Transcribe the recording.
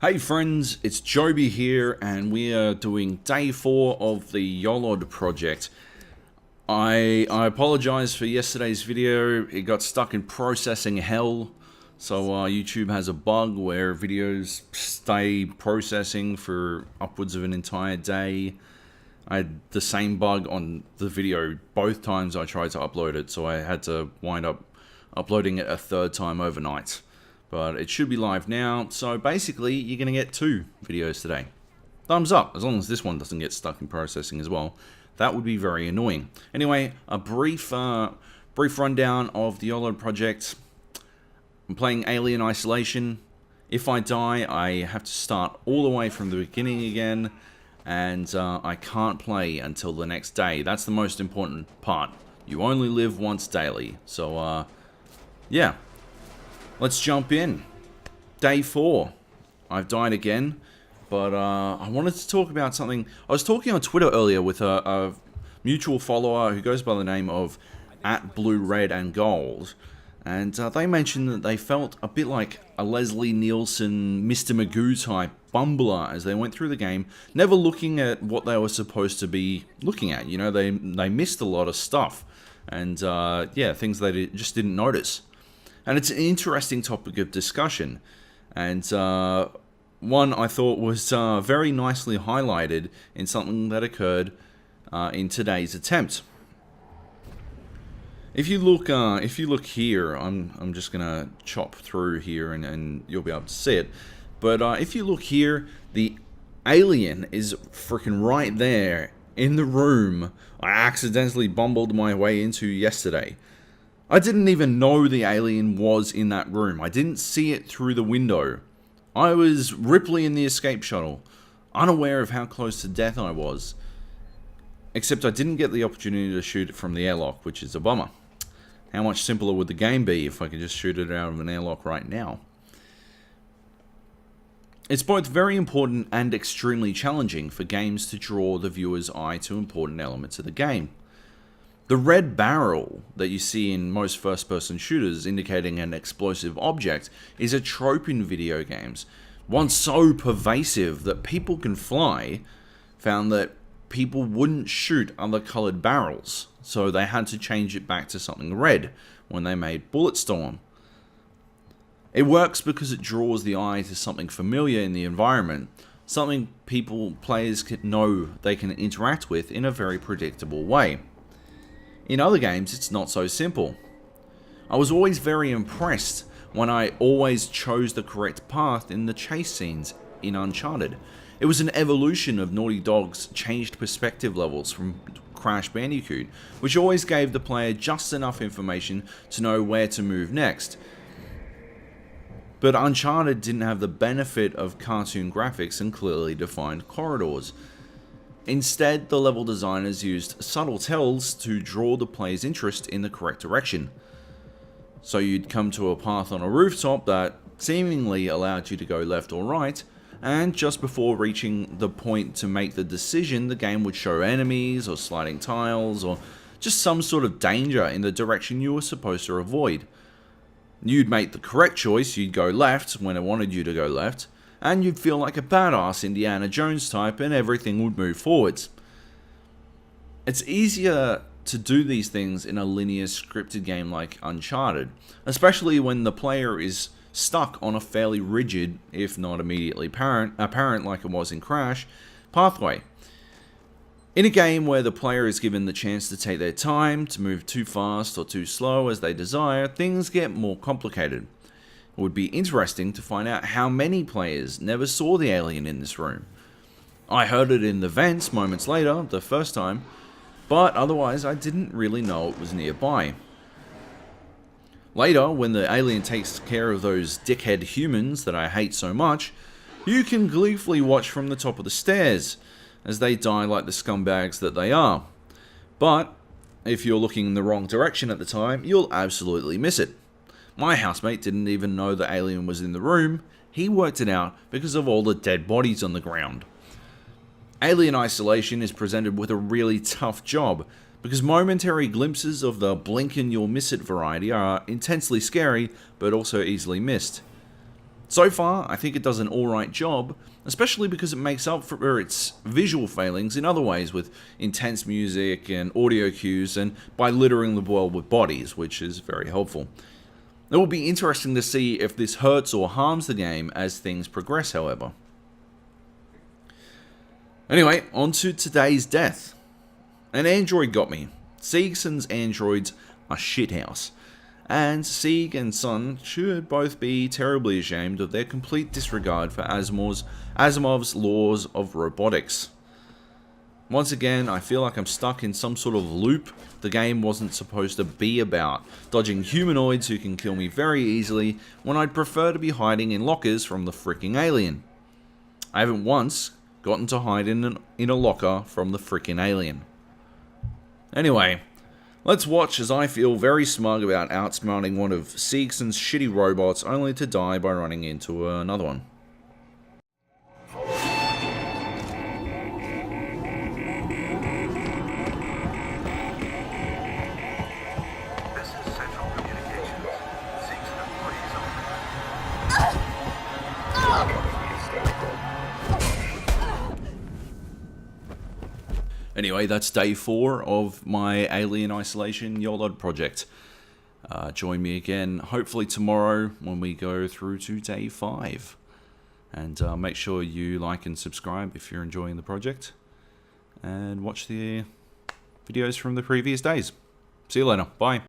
Hey friends, it's Joby here, and we are doing day 4 of the YOLOD project. I apologize for yesterday's video. It got stuck in processing hell. So YouTube has a bug where videos stay processing for upwards of an entire day. I had the same bug on the video both times I tried to upload it, so I had to wind up uploading it a third time overnight. But it should be live now, so basically you're going to get 2 videos today. Thumbs up, as long as this one doesn't get stuck in processing as well. That would be very annoying. Anyway, a brief rundown of the YOLOD project. I'm playing Alien Isolation. If I die, I have to start all the way from the beginning again, and I can't play until the next day. That's the most important part. You only live once daily, so yeah. Let's jump in. Day 4. I've died again, but I wanted to talk about something. I was talking on Twitter earlier with a mutual follower who goes by the name of @BlueRedAndGold, and they mentioned that they felt a bit like a Leslie Nielsen, Mr. Magoo type bumbler as they went through the game, never looking at what they were supposed to be looking at. You know, they missed a lot of stuff, and yeah, things they just didn't notice. And it's an interesting topic of discussion, and one I thought was very nicely highlighted in something that occurred in today's attempt. If you look here, I'm just gonna chop through here, and you'll be able to see it. But if you look here, the alien is freaking right there in the room I accidentally bumbled my way into yesterday. I didn't even know the alien was in that room. I didn't see it through the window. I was Ripley in the escape shuttle, unaware of how close to death I was. Except I didn't get the opportunity to shoot it from the airlock, which is a bummer. How much simpler would the game be if I could just shoot it out of an airlock right now? It's both very important and extremely challenging for games to draw the viewer's eye to important elements of the game. The red barrel that you see in most first-person shooters indicating an explosive object is a trope in video games, one so pervasive that People Can Fly found that people wouldn't shoot other colored barrels, so they had to change it back to something red when they made Bulletstorm. It works because it draws the eye to something familiar in the environment, something players can know they can interact with in a very predictable way. In other games, it's not so simple. I was always very impressed when I always chose the correct path in the chase scenes in Uncharted. It was an evolution of Naughty Dog's changed perspective levels from Crash Bandicoot, which always gave the player just enough information to know where to move next. But Uncharted didn't have the benefit of cartoon graphics and clearly defined corridors. Instead, the level designers used subtle tells to draw the player's interest in the correct direction. So you'd come to a path on a rooftop that seemingly allowed you to go left or right, and just before reaching the point to make the decision, the game would show enemies or sliding tiles or just some sort of danger in the direction you were supposed to avoid. You'd make the correct choice, you'd go left when it wanted you to go left, and you'd feel like a badass Indiana Jones type and everything would move forwards. It's easier to do these things in a linear scripted game like Uncharted, especially when the player is stuck on a fairly rigid, if not immediately apparent like it was in Crash, pathway. In a game where the player is given the chance to take their time, to move too fast or too slow as they desire, things get more complicated. It would be interesting to find out how many players never saw the alien in this room. I heard it in the vents moments later, the first time, but otherwise I didn't really know it was nearby. Later, when the alien takes care of those dickhead humans that I hate so much, you can gleefully watch from the top of the stairs, as they die like the scumbags that they are. But, if you're looking in the wrong direction at the time, you'll absolutely miss it. My housemate didn't even know the alien was in the room. He worked it out because of all the dead bodies on the ground. Alien Isolation is presented with a really tough job because momentary glimpses of the blink and you'll miss it variety are intensely scary but also easily missed. So far, I think it does an alright job, especially because it makes up for its visual failings in other ways with intense music and audio cues and by littering the world with bodies, which is very helpful. It will be interesting to see if this hurts or harms the game as things progress, however. Anyway, on to today's death. An android got me. Siegson's androids are shithouse. And Sieg and Sun should both be terribly ashamed of their complete disregard for Asimov's laws of robotics. Once again, I feel like I'm stuck in some sort of loop the game wasn't supposed to be about, dodging humanoids who can kill me very easily when I'd prefer to be hiding in lockers from the freaking alien. I haven't once gotten to hide in a locker from the freaking alien. Anyway, let's watch as I feel very smug about outsmarting one of Siegson's shitty robots only to die by running into another one. This is Central Communications. Siegson employees Anyway, that's day 4 of my Alien Isolation YOLOD project. Join me again, hopefully tomorrow, when we go through to day 5. And make sure you like and subscribe if you're enjoying the project. And watch the videos from the previous days. See you later. Bye.